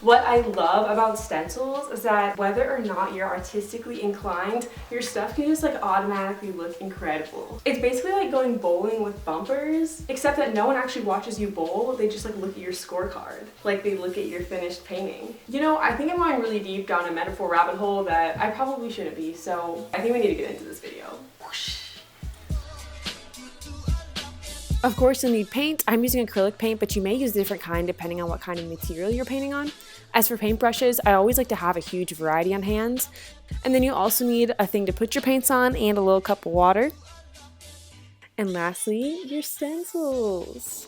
What I love about stencils is that whether or not you're artistically inclined, your stuff can just like automatically look incredible. It's basically like going bowling with bumpers, except that no one actually watches you bowl, they just like look at your scorecard. Like they look at your finished painting. You know, I think I'm going really deep down a metaphor rabbit hole that I probably shouldn't be, so I think we need to get into this video. Of course, you'll need paint. I'm using acrylic paint, but you may use a different kind depending on what kind of material you're painting on. As for paintbrushes, I always like to have a huge variety on hand. And then you also need a thing to put your paints on and a little cup of water. And lastly, your stencils.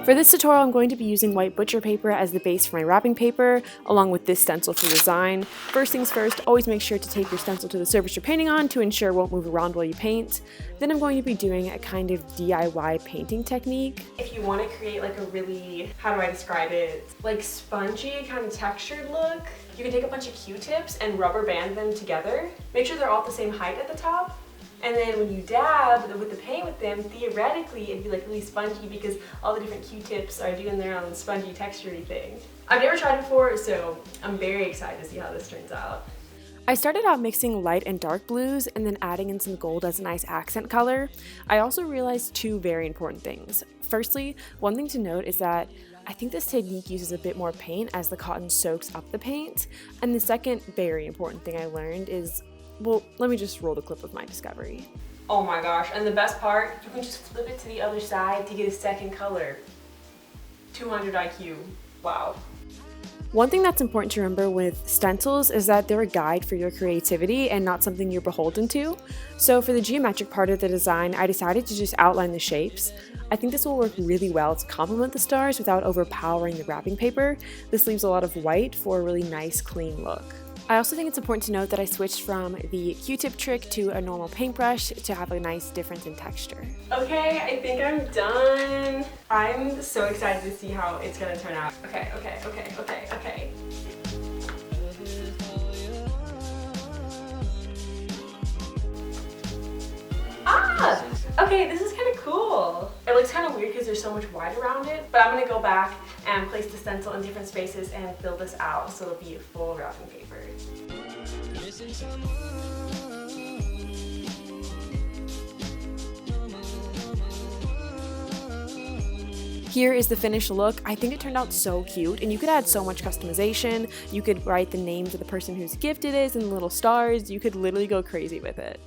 For this tutorial, I'm going to be using white butcher paper as the base for my wrapping paper, along with this stencil for design. First things first, always make sure to tape your stencil to the surface you're painting on to ensure it won't move around while you paint. Then I'm going to be doing a kind of DIY painting technique. If you want to create like a really, how do I describe it, like spongy kind of textured look, you can take a bunch of Q-tips and rubber band them together. Make sure they're all at the same height at the top. And then when you dab with the paint with them, theoretically it'd be like really spongy because all the different Q-tips are doing their own spongy textury thing. I've never tried it before, so I'm very excited to see how this turns out. I started out mixing light and dark blues and then adding in some gold as a nice accent color. I also realized two very important things. Firstly, one thing to note is that I think this technique uses a bit more paint as the cotton soaks up the paint. And the second very important thing I learned is, well, let me just roll the clip of my discovery. Oh my gosh, and the best part, you can just flip it to the other side to get a second color. 200 IQ, wow. One thing that's important to remember with stencils is that they're a guide for your creativity and not something you're beholden to. So for the geometric part of the design, I decided to just outline the shapes. I think this will work really well to complement the stars without overpowering the wrapping paper. This leaves a lot of white for a really nice, clean look. I also think it's important to note that I switched from the Q-tip trick to a normal paintbrush to have a nice difference in texture. Okay, I think I'm done. I'm so excited to see how it's gonna turn out. Okay. Okay, this is kind of cool. It looks kind of weird because there's so much white around it, but I'm gonna go back and place the stencil in different spaces and fill this out so it'll be a full wrapping paper. Here is the finished look. I think it turned out so cute, and you could add so much customization. You could write the names of the person whose gift it is and little stars. You could literally go crazy with it.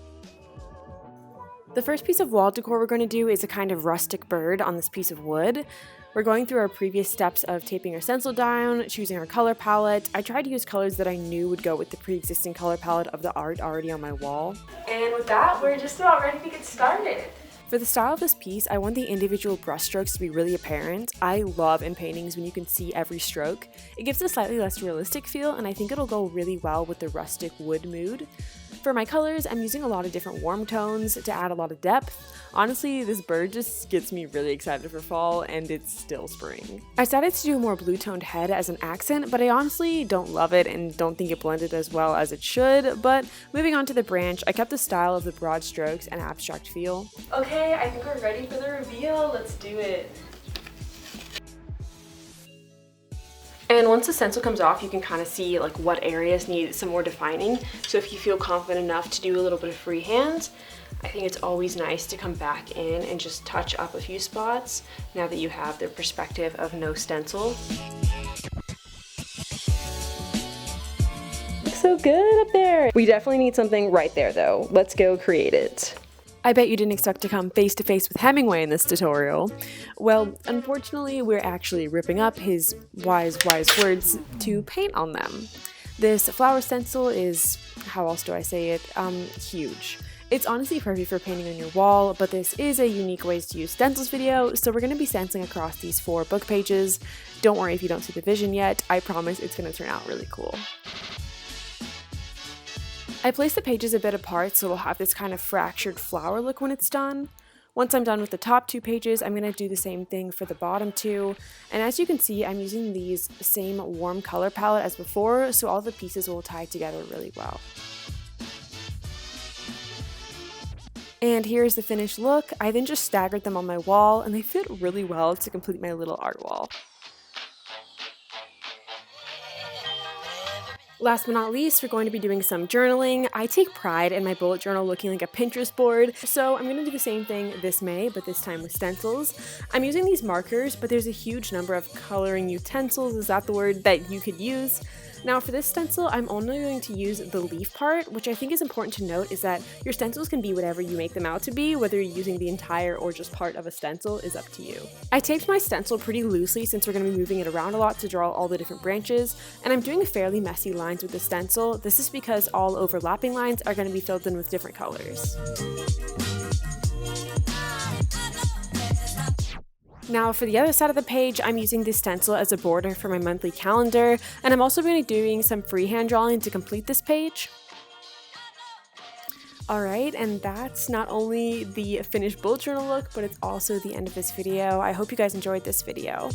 The first piece of wall decor we're going to do is a kind of rustic bird on this piece of wood. We're going through our previous steps of taping our stencil down, choosing our color palette. I tried to use colors that I knew would go with the pre-existing color palette of the art already on my wall. And with that, we're just about ready to get started. For the style of this piece, I want the individual brush strokes to be really apparent. I love in paintings when you can see every stroke. It gives a slightly less realistic feel, and I think it'll go really well with the rustic wood mood. For my colors, I'm using a lot of different warm tones to add a lot of depth. Honestly, this bird just gets me really excited for fall, and it's still spring. I decided to do a more blue-toned head as an accent, but I honestly don't love it and don't think it blended as well as it should. But moving on to the branch, I kept the style of the broad strokes and abstract feel. Okay, I think we're ready for the reveal. Let's do it. And once the stencil comes off, you can kind of see like what areas need some more defining. So if you feel confident enough to do a little bit of freehand, I think it's always nice to come back in and just touch up a few spots now that you have the perspective of no stencil. Looks so good up there. We definitely need something right there though. Let's go create it. I bet you didn't expect to come face to face with Hemingway in this tutorial. Well, unfortunately, we're actually ripping up his wise words to paint on them. This flower stencil is, how else do I say it, huge. It's honestly perfect for painting on your wall, but this is a unique ways to use stencils video, so we're going to be stenciling across these 4 book pages. Don't worry if you don't see the vision yet, I promise it's going to turn out really cool. I placed the pages a bit apart so it'll have this kind of fractured flower look when it's done. Once I'm done with the top 2 pages, I'm going to do the same thing for the bottom 2. And as you can see, I'm using these same warm color palette as before, so all the pieces will tie together really well. And here's the finished look. I then just staggered them on my wall and they fit really well to complete my little art wall. Last but not least, we're going to be doing some journaling. I take pride in my bullet journal looking like a Pinterest board, so I'm going to do the same thing this May, but this time with stencils. I'm using these markers, but there's a huge number of coloring utensils, is that the word, that you could use. Now for this stencil, I'm only going to use the leaf part, which I think is important to note is that your stencils can be whatever you make them out to be, whether you're using the entire or just part of a stencil is up to you. I taped my stencil pretty loosely since we're going to be moving it around a lot to draw all the different branches, and I'm doing fairly messy lines with the stencil. This is because all overlapping lines are going to be filled in with different colors. Now for the other side of the page, I'm using this stencil as a border for my monthly calendar, and I'm also going to be doing some freehand drawing to complete this page. Alright, and that's not only the finished bullet journal look, but it's also the end of this video. I hope you guys enjoyed this video.